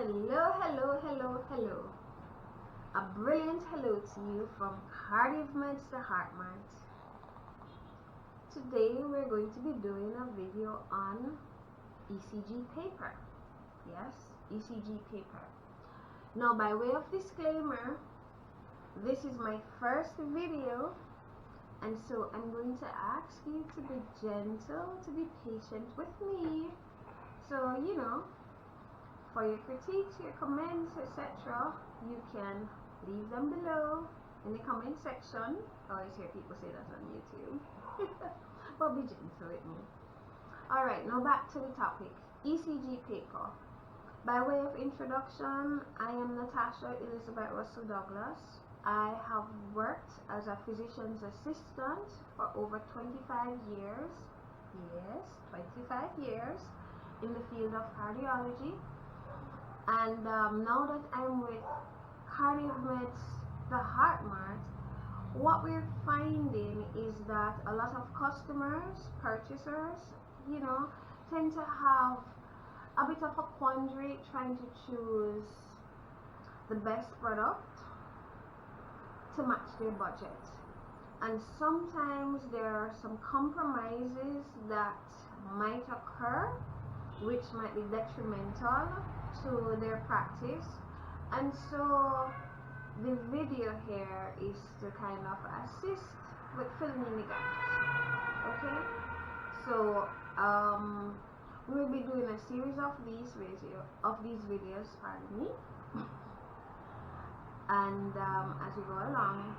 Hello, hello, hello, hello. A brilliant hello to you from CardiOVmeds to HeartMart. Today we're going to be doing a video on ECG paper. Yes, ECG paper. Now, by way of disclaimer, this is my first video, and so I'm going to ask you to be gentle, to be patient with me. So, for your critiques, your comments, etc., you can leave them below in the comment section. I always hear people say that on YouTube. But be gentle with me. Alright, now back to the topic. ECG paper. By way of introduction, I am Natasha Elizabeth Russell Douglas. I have worked as a physician's assistant for over 25 years. Yes, 25 years in the field of cardiology. And now that I'm with CardiOVmeds, the HeartMart, what we're finding is that a lot of customers, purchasers, tend to have a bit of a quandary trying to choose the best product to match their budget. And sometimes there are some compromises that might occur which might be detrimental to their practice, and so the video here is to kind of assist with filling in the gaps. Okay, so we'll be doing a series of these videos, pardon me, and as we go along,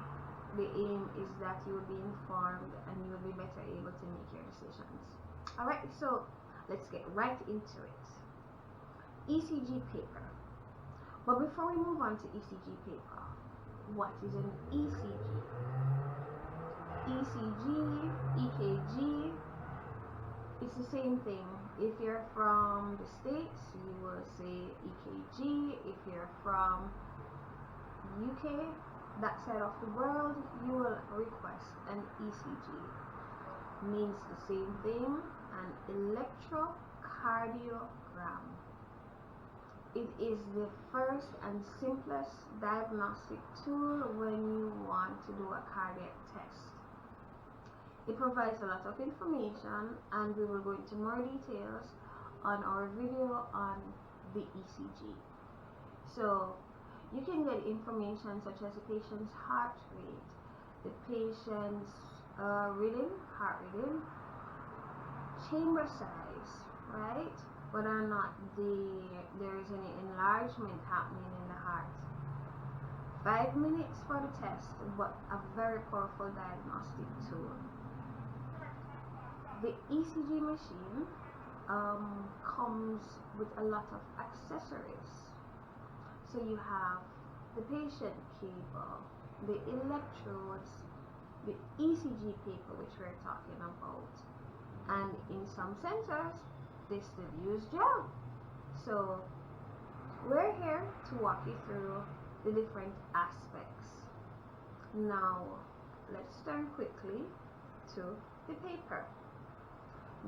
the aim is that you will be informed and you will be better able to make your decisions. Alright, so let's get right into it. ECG paper. But before we move on to ECG paper, what is an ECG? ECG, EKG, it's the same thing. If you're from the States, you will say EKG. If you're from UK, that side of the world, you will request an ECG. Means the same thing, an electrocardiogram. It is the first and simplest diagnostic tool when you want to do a cardiac test. It provides a lot of information, and we will go into more details on our video on the ECG. So you can get information such as the patient's heart rate, the patient's rhythm, heart rhythm, chamber size, right? Whether or not there is any enlargement happening in the heart. 5 minutes for the test, but a very powerful diagnostic tool. The ECG machine comes with a lot of accessories. So you have the patient cable, the electrodes, the ECG paper, which we're talking about, and in some centers they still use gel. So we're here to walk you through the different aspects. Now let's turn quickly to the paper.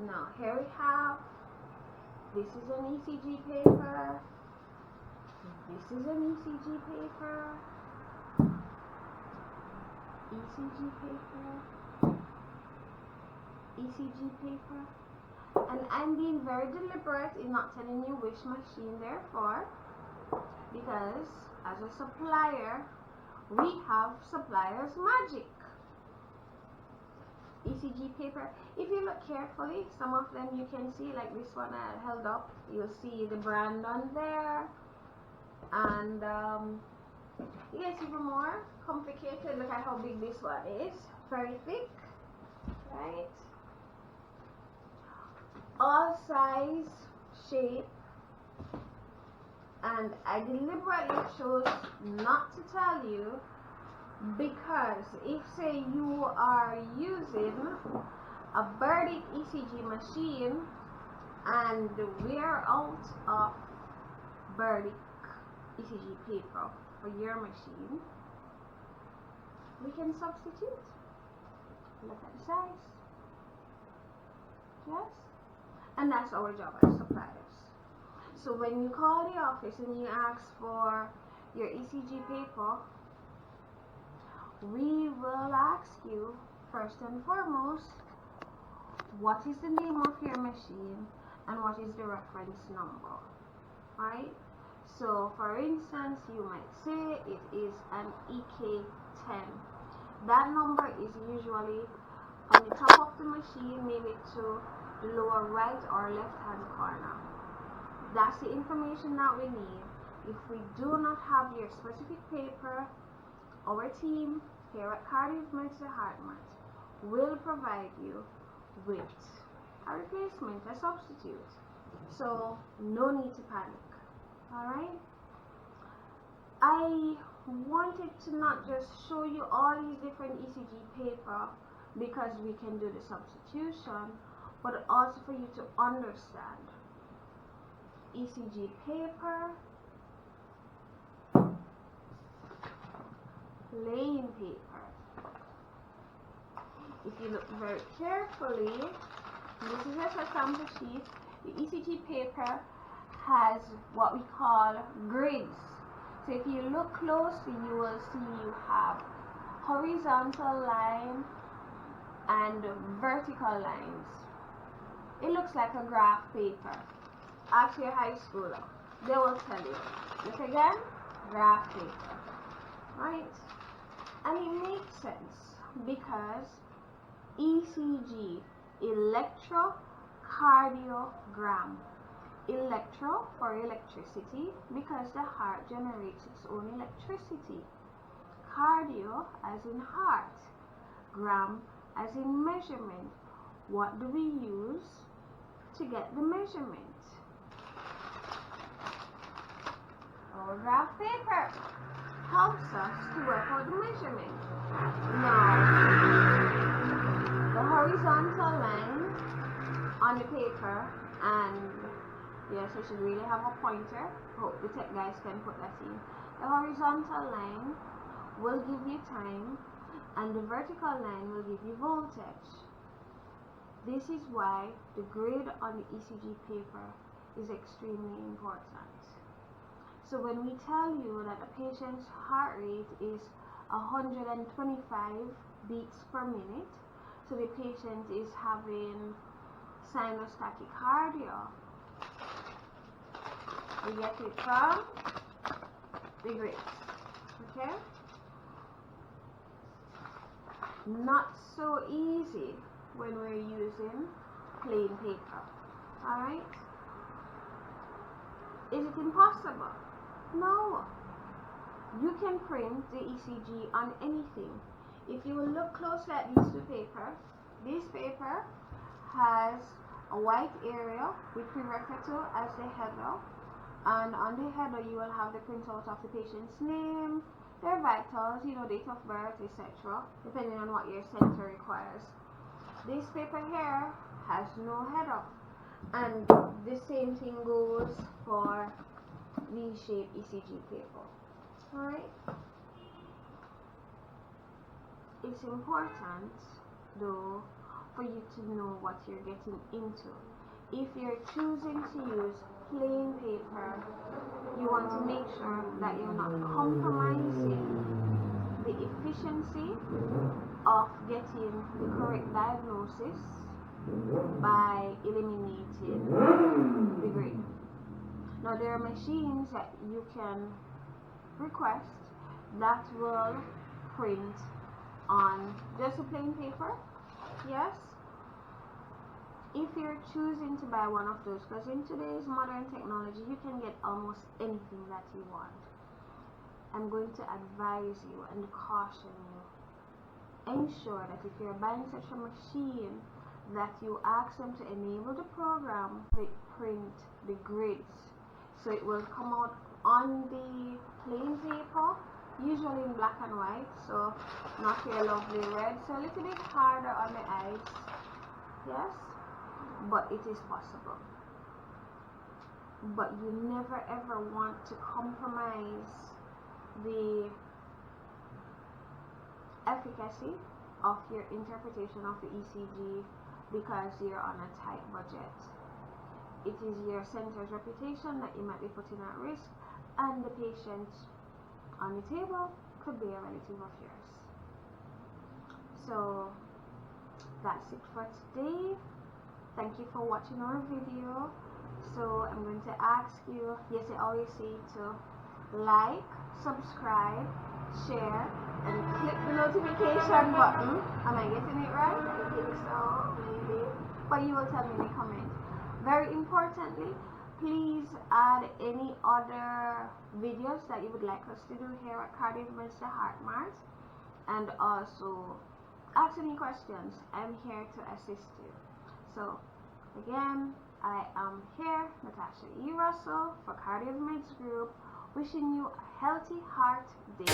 Now here we have, this is an ECG paper, this is an ECG paper, ECG paper, ECG paper, and I'm being very deliberate in not telling you which machine they're for, because as a supplier, we have supplier's magic. ECG paper, if you look carefully, some of them you can see, like this one I held up, you'll see the brand on there, and it gets even more complicated. Look at how big this one is, very thick, right? All size, shape, and I deliberately chose not to tell you, because if say you are using a Burdick ECG machine and we're out of Burdick ECG paper for your machine, we can substitute. Look at the size. Yes? And that's our job as suppliers. So when you call the office and you ask for your ECG paper, we will ask you first and foremost, what is the name of your machine and what is the reference number, right? So for instance, you might say it is an EK10. That number is usually on the top of the machine, maybe to the lower right or left hand corner. That's the information that we need. If we do not have your specific paper, our team here at CardiOVmeds will provide you with a replacement, a substitute. So no need to panic. Alright? I wanted to not just show you all these different ECG paper because we can do the substitution, but also for you to understand ECG paper, plain paper. If you look very carefully, this is just a sample sheet. The ECG paper has what we call grids. So if you look closely, you will see you have horizontal line and vertical lines. It looks like a graph paper. Ask your high schooler, they will tell you. Look again, graph paper, right? And it makes sense because ECG, electrocardiogram. Electro for electricity because the heart generates its own electricity. Cardio as in heart. Gram as in measurement. What do we use to get the measurement? Our graph paper helps us to work out the measurement. Now, the horizontal line on the paper, and yes, I should really have a pointer. Hope the tech guys can put that in. The horizontal line will give you time, and the vertical line will give you voltage. This is why the grid on the ECG paper is extremely important. So when we tell you that a patient's heart rate is 125 beats per minute, so the patient is having sinus tachycardia, we get it from the grids, okay? Not so easy when we're using plain paper, alright? Is it impossible? No. You can print the ECG on anything. If you will look closely at these two papers, this paper has a white area which we refer to as the header, and on the header you will have the printout of the patient's name, their vitals, date of birth, etc., depending on what your center requires. This paper here has no header, and the same thing goes for V-shaped ECG paper. Alright? It's important though for you to know what you're getting into. If you're choosing to use plain paper, you want to make sure that you're not compromising the efficiency of getting the correct diagnosis by eliminating the grid. Now there are machines that you can request that will print on just a plain paper, yes. If you're choosing to buy one of those, because in today's modern technology you can get almost anything that you want, I'm going to advise you and caution you, ensure that if you're buying such a machine that you ask them to enable the program to print the grids, so it will come out on the plain paper, usually in black and white, so not your lovely red, so a little bit harder on the eyes, yes, but it is possible. But you never ever want to compromise the efficacy of your interpretation of the ECG because you're on a tight budget. it is your center's reputation that you might be putting at risk, and the patient on the table could be a relative of yours. So that's it for today. Thank you for watching our video. So I'm going to ask you, yes, I always say to like, subscribe, share, and click the notification button. Am I getting it right? I think so, maybe. But you will tell me in the comment. Very importantly, please add any other videos that you would like us to do here at CardiOVmeds the Heart Mart, and also ask any questions. I'm here to assist you. So again, I am here, Natasha E. Russell for CardiOVmeds Group, wishing you a healthy heart day.